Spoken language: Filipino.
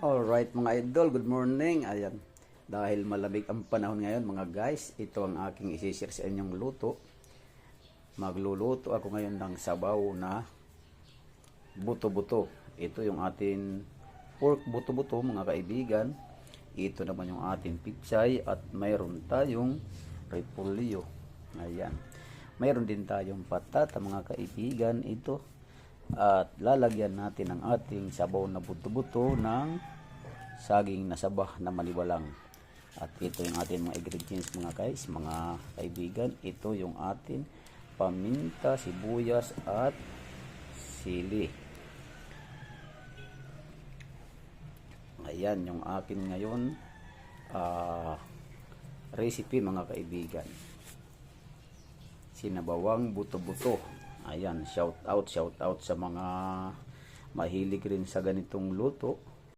Alright mga idol, good morning. Ayan, dahil malamig ang panahon ngayon mga guys, ito ang aking isi-share sa inyong luto. Magluluto ako ngayon ng sabaw na buto-buto. Ito yung atin pork buto-buto mga kaibigan. Ito naman yung atin pichay at mayroon tayong repolyo. Ayan, mayroon din tayong patata mga kaibigan. Ito. At lalagyan natin ang ating sabaw na buto-buto ng saging na sabah na maliwalang. At ito yung ating mga ingredients mga guys, mga kaibigan. Ito yung ating paminta, sibuyas at sili. Ayan yung akin ngayon recipe mga kaibigan. Sinabawang buto-buto. Ayan, shout out sa mga mahilig rin sa ganitong luto.